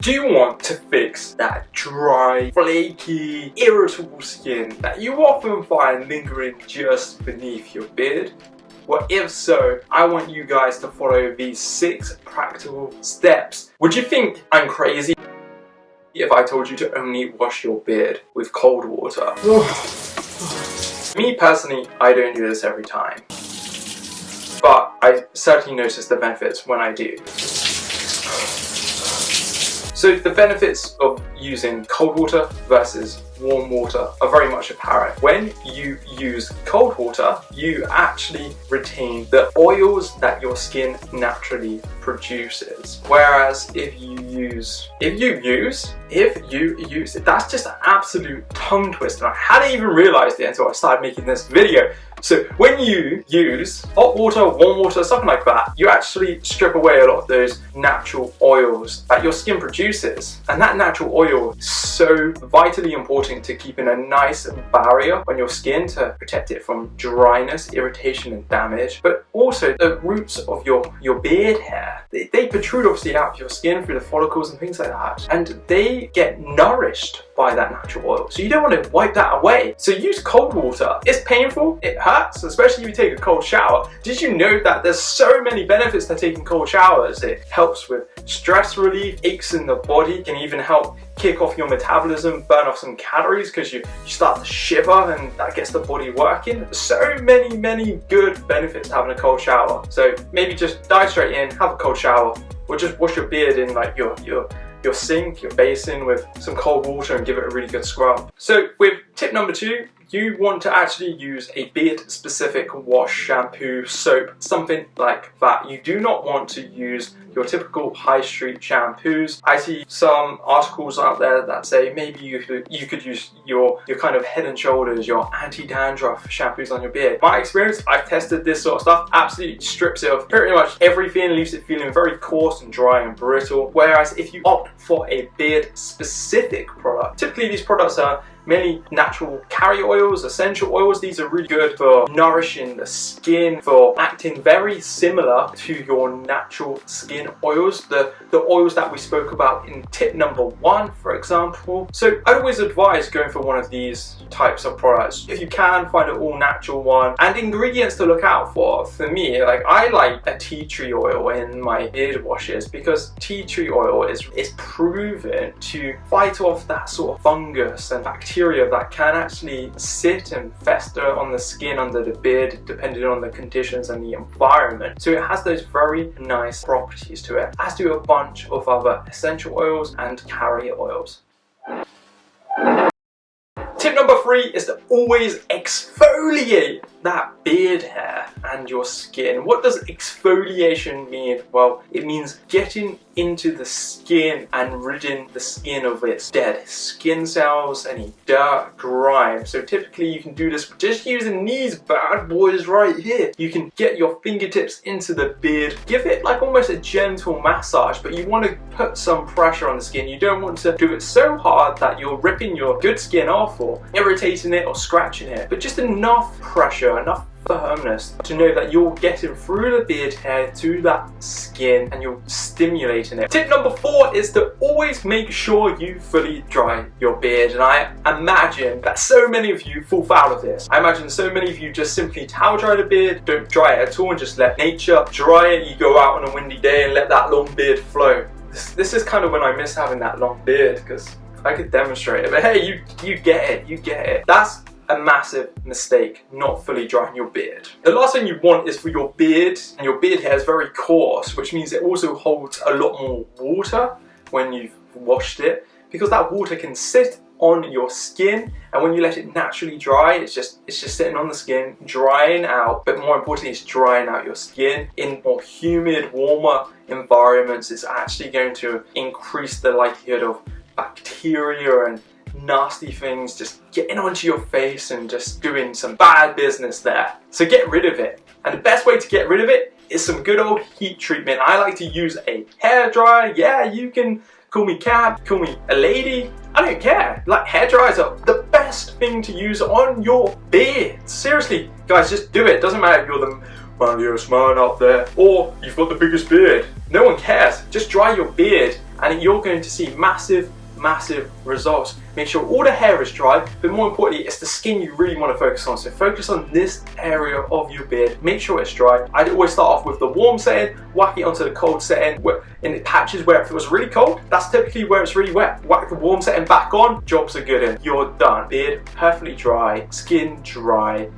Do you want to fix that dry, flaky, irritable skin that you often find lingering just beneath your beard? Well, if so, I want you guys to follow these 6 practical steps. Would you think I'm crazy if I told you to only wash your beard with cold water? Me personally, I don't do this every time, but I certainly notice the benefits when I do. So the benefits of using cold water versus warm water are very much apparent. When you use cold water, you actually retain the oils that your skin naturally produces. Whereas if you use, that's just an absolute tongue twister. I hadn't even realized it until I started making this video. So when you use hot water, warm water, something like that, you actually strip away a lot of those natural oils that your skin produces. And that natural oil is so vitally important to keeping a nice barrier on your skin to protect it from dryness, irritation and damage. But also the roots of your beard hair, they protrude obviously out of your skin through the follicles and things like that. And they get nourished by that natural oil. So you don't want to wipe that away. So use cold water. It's painful, it hurts, especially if you take a cold shower. Did you know that there's so many benefits to taking cold showers? It helps with stress relief, aches in the body, can even help kick off your metabolism, burn off some calories because you start to shiver and that gets the body working. So many good benefits to having a cold shower. So maybe just dive straight in, have a cold shower, or just wash your beard in like your sink, your basin with some cold water and give it a really good scrub. So with tip number 2, you want to actually use a beard specific wash, shampoo, soap, something like that. You do not want to use your typical high street shampoos. I see some articles out there that say maybe you could use your kind of Head and Shoulders, your anti-dandruff shampoos on your beard. My experience, I've tested this sort of stuff, absolutely strips it of pretty much everything, leaves it feeling very coarse and dry and brittle. Whereas if you opt for a beard specific product, typically these products are mainly natural carrier oils, essential oils. These are really good for nourishing the skin, for acting very similar to your natural skin oils, the oils that we spoke about in tip number 1, for example. So I'd always advise going for one of these types of products. If you can, find an all natural one. And ingredients to look out for me, like I like a tea tree oil in my beard washes because tea tree oil is proven to fight off that sort of fungus and bacteria that can actually sit and fester on the skin under the beard depending on the conditions and the environment. So it has those very nice properties to it, as do a bunch of other essential oils and carrier oils. Tip number 3 is to always exfoliate that beard hair and your skin. What does exfoliation mean? Well, it means getting into the skin and ridding the skin of its dead skin cells, any dirt, grime. So typically you can do this just using these bad boys right here. You can get your fingertips into the beard, give it like almost a gentle massage, but you want to put some pressure on the skin. You don't want to do it so hard that you're ripping your good skin off or irritating it or scratching it, but just enough pressure, enough firmness to know that you're getting through the beard hair to that skin and you're stimulating it. Tip number 4 is to always make sure you fully dry your beard, and I imagine that so many of you fall foul of this. I imagine so many of you just simply towel dry the beard, don't dry it at all and just let nature dry it. You go out on a windy day and let that long beard flow. This is kind of when I miss having that long beard because I could demonstrate it, but hey, you get it. That's a massive mistake, not fully drying your beard. The last thing you want is for your beard, and your beard hair is very coarse, which means it also holds a lot more water when you've washed it, because that water can sit on your skin, and when you let it naturally dry, it's just sitting on the skin, drying out, but more importantly, it's drying out your skin. In more humid, warmer environments, it's actually going to increase the likelihood of bacteria and nasty things just getting onto your face and just doing some bad business there. So get rid of it. And the best way to get rid of it is some good old heat treatment. I like to use a hairdryer. Yeah, you can call me Cab, call me a lady. I don't care. Like, hairdryers are the best thing to use on your beard. Seriously, guys, just do it. Doesn't matter if you're the manliest man out there or you've got the biggest beard. No one cares. Just dry your beard and you're going to see massive results. Make sure all the hair is dry, but more importantly, it's the skin you really want to focus on. So focus on this area of your beard, make sure it's dry. I'd always start off with the warm setting, whack it onto the cold setting. In the patches where if it was really cold, that's typically where it's really wet. Whack the warm setting back on, jobs are good and you're done. Beard perfectly dry, skin dry.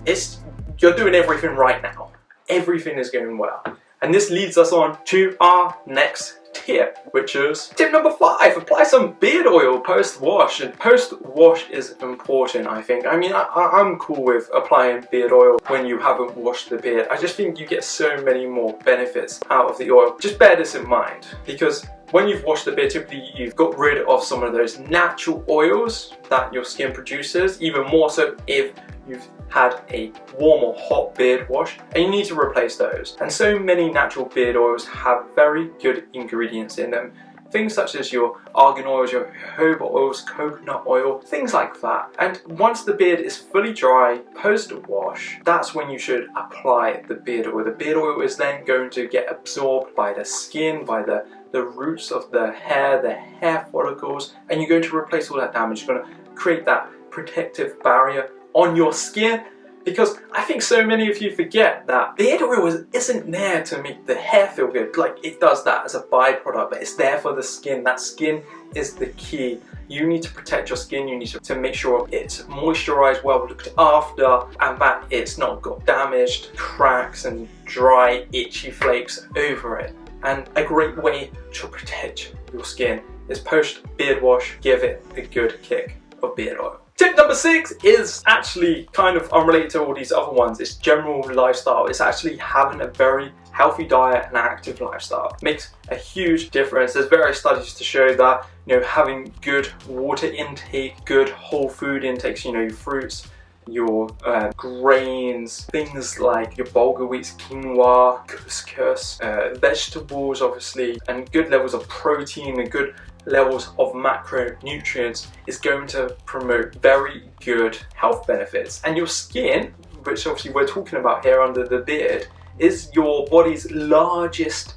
You're doing everything right now. Everything is going well. And this leads us on to our next tip, which is tip number 5. Apply some beard oil post-wash. And post-wash is important, I think. I mean, I'm cool with applying beard oil when you haven't washed the beard. I just think you get so many more benefits out of the oil. Just bear this in mind, because when you've washed the beard, typically you've got rid of some of those natural oils that your skin produces, even more so if you've had a warm or hot beard wash, and you need to replace those. And so many natural beard oils have very good ingredients in them. Things such as your argan oils, your jojoba oils, coconut oil, things like that. And once the beard is fully dry, post-wash, that's when you should apply the beard oil. The beard oil is then going to get absorbed by the skin, by the roots of the hair follicles, and you're going to replace all that damage. You're going to create that protective barrier on your skin, because I think so many of you forget that beard oil isn't there to make the hair feel good. Like, it does that as a byproduct, but it's there for the skin. That skin is the key. You need to protect your skin. You need to make sure it's moisturized, well looked after, and that it's not got damaged, cracks and dry, itchy flakes over it. And a great way to protect your skin is post beard wash, give it a good kick of beard oil. Tip number 6 is actually kind of unrelated to all these other ones. It's general lifestyle. It's actually having a very healthy diet and active lifestyle. It makes a huge difference. There's various studies to show that, you know, having good water intake, good whole food intakes, you know, your fruits, your grains, things like your bulgur wheats, quinoa, couscous, vegetables obviously, and good levels of protein and good levels of macronutrients is going to promote very good health benefits. And your skin, which obviously we're talking about here under the beard, is your body's largest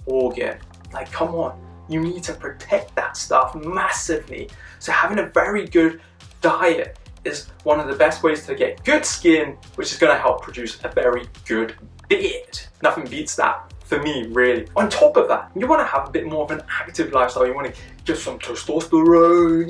organ. Like, come on, you need to protect that stuff massively. So having a very good diet is one of the best ways to get good skin, which is going to help produce a very good beard. Nothing beats that for me, really. On top of that, you want to have a bit more of an active lifestyle. You want to get some testosterone,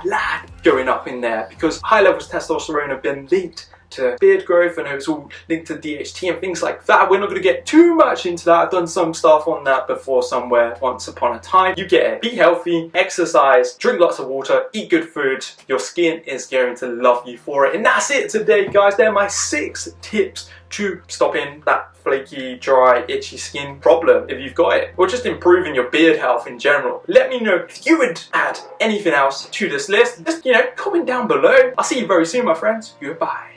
yeah, going up in there, because high levels of testosterone have been linked to beard growth, and it's all linked to DHT and things like that. We're not going to get too much into that. I've done some stuff on that before somewhere once upon a time. You get it. Be healthy, exercise, drink lots of water, eat good food. Your skin is going to love you for it. And that's it today, guys. They're my 6 tips to stopping that flaky, dry, itchy skin problem if you've got it, or just improving your beard health in general. Let me know if you would add anything else to this list. Just, you know, comment down below. I'll see you very soon, my friends. Goodbye.